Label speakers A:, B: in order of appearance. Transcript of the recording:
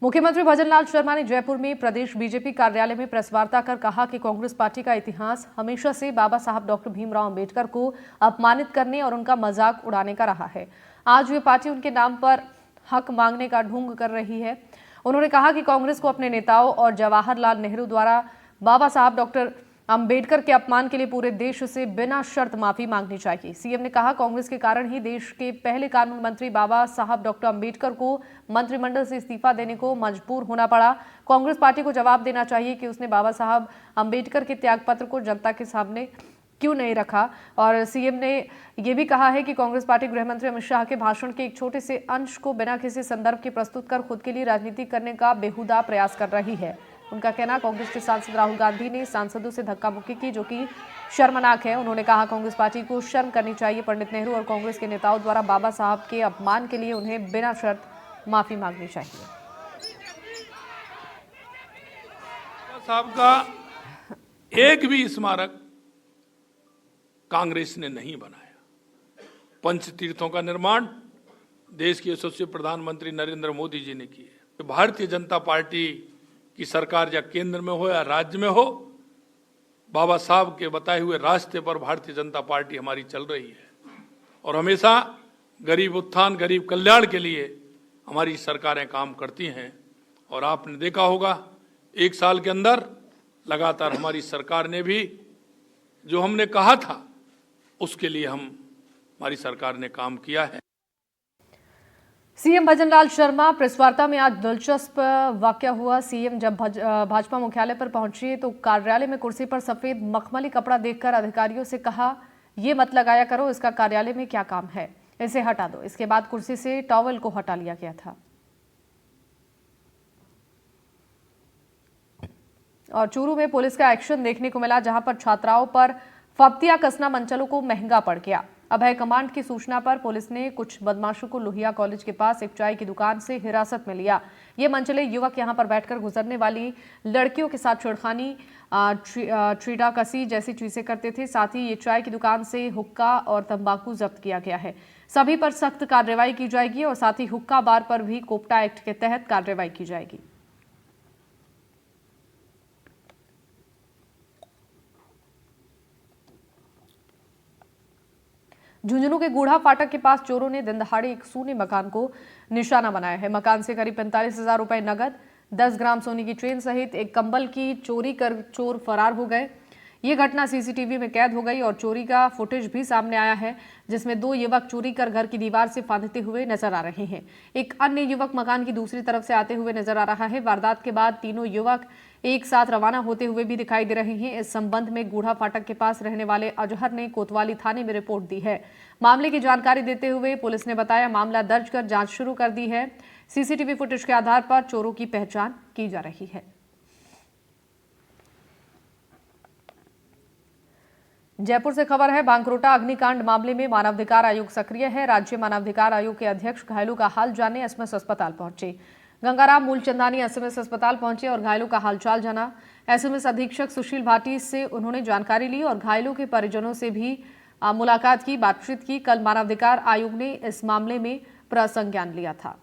A: मुख्यमंत्री भजनलाल शर्मा ने जयपुर में प्रदेश बीजेपी कार्यालय में प्रेस वार्ता कर कहा कि कांग्रेस पार्टी का इतिहास हमेशा से बाबा साहब डॉक्टर भीमराव अंबेडकर को अपमानित करने और उनका मजाक उड़ाने का रहा है। आज वे पार्टी उनके नाम पर हक मांगने का ढोंग कर रही है। उन्होंने कहा कि कांग्रेस को अपने नेताओं और जवाहरलाल नेहरू द्वारा बाबा साहब डॉक्टर अंबेडकर के अपमान के लिए पूरे देश से बिना शर्त माफी मांगनी चाहिए। सीएम ने कहा, कांग्रेस के कारण ही देश के पहले कानून मंत्री बाबा साहब डॉक्टर अंबेडकर को मंत्रिमंडल से इस्तीफा देने को मजबूर होना पड़ा। कांग्रेस पार्टी को जवाब देना चाहिए कि उसने बाबा साहब अंबेडकर के त्यागपत्र को जनता के सामने क्यों नहीं रखा। और सीएम ने यह भी कहा है कि कांग्रेस पार्टी गृह मंत्री अमित शाह के भाषण के एक छोटे से अंश को बिना किसी संदर्भ के प्रस्तुत कर खुद के लिए राजनीति करने का बेहुदा प्रयास कर रही है। उनका कहना, कांग्रेस के सांसद राहुल गांधी ने सांसदों से धक्का मुक्की की, जो कि शर्मनाक है। उन्होंने कहा, कांग्रेस पार्टी को शर्म करनी चाहिए। पंडित नेहरू और कांग्रेस के नेताओं द्वारा बाबा साहब के अपमान के लिए उन्हें बिना शर्त माफी मांगनी चाहिए।
B: साहब का एक भी स्मारक कांग्रेस ने नहीं बनाया। पंचतीर्थों का निर्माण देश के यशस्वी प्रधानमंत्री नरेंद्र मोदी जी ने किया। भारतीय जनता पार्टी की सरकार या केंद्र में हो या राज्य में हो, बाबा साहब के बताए हुए रास्ते पर भारतीय जनता पार्टी हमारी चल रही है और हमेशा गरीब उत्थान, गरीब कल्याण के लिए हमारी सरकारें काम करती हैं। और आपने देखा होगा, एक साल के अंदर लगातार हमारी सरकार ने भी जो हमने कहा था उसके लिए हमारी सरकार ने काम किया है।
A: सीएम भजनलाल शर्मा प्रेस वार्ता में आज दिलचस्प वाकया हुआ। सीएम जब भाजपा मुख्यालय पर पहुंचे तो कार्यालय में कुर्सी पर सफेद मखमली कपड़ा देखकर अधिकारियों से कहा, ये मत लगाया करो, इसका कार्यालय में क्या काम है, इसे हटा दो। इसके बाद कुर्सी से टॉवल को हटा लिया गया था। और चूरू में पुलिस का एक्शन देखने को मिला, जहां पर छात्राओं पर फब्तियां कसना मंचलों को महंगा पड़ गया। अभय कमांड की सूचना पर पुलिस ने कुछ बदमाशों को लोहिया कॉलेज के पास एक चाय की दुकान से हिरासत में लिया। ये मंचले युवक यहां पर बैठकर गुजरने वाली लड़कियों के साथ छेड़खानी, छीड़ाकसी जैसी चीजें करते थे। साथ ही ये चाय की दुकान से हुक्का और तंबाकू जब्त किया गया है। सभी पर सख्त कार्रवाई की जाएगी और साथ ही हुक्का बार पर भी कोप्टा एक्ट के तहत कार्रवाई की जाएगी। झुंझुनू के गूढ़ा फाटक के पास चोरों ने दिन दहाड़े एक सोने मकान को निशाना बनाया है। मकान से करीब 45,000 रुपए नगद, 10 ग्राम सोने की चेन सहित एक कंबल की चोरी कर चोर फरार हो गए। ये घटना सीसीटीवी में कैद हो गई और चोरी का फुटेज भी सामने आया है, जिसमें 2 युवक चोरी कर घर की दीवार से फांदते हुए नजर आ रहे हैं। एक अन्य युवक मकान की दूसरी तरफ से आते हुए नजर आ रहा है। वारदात के बाद तीनों युवक एक साथ रवाना होते हुए भी दिखाई दे रहे हैं। इस संबंध में गूढ़ा फाटक के पास रहने वाले अजहर ने कोतवाली थाने में रिपोर्ट दी है। मामले की जानकारी देते हुए पुलिस ने बताया, मामला दर्ज कर जांच शुरू कर दी है। सीसीटीवी फुटेज के आधार पर चोरों की पहचान की जा रही है। जयपुर से खबर है, बांकरोटा अग्निकांड मामले में मानवाधिकार आयोग सक्रिय है। राज्य मानवाधिकार आयोग के अध्यक्ष घायलों का हाल जानने एसएमएस अस्पताल पहुंचे। गंगाराम मूलचंदानी एसएमएस अस्पताल पहुंचे और घायलों का हालचाल जाना। एसएमएस अधीक्षक सुशील भाटी से उन्होंने जानकारी ली और घायलों के परिजनों से भी मुलाकात की, बातचीत की। कल मानवाधिकार आयोग ने इस मामले में प्रसंज्ञान लिया था।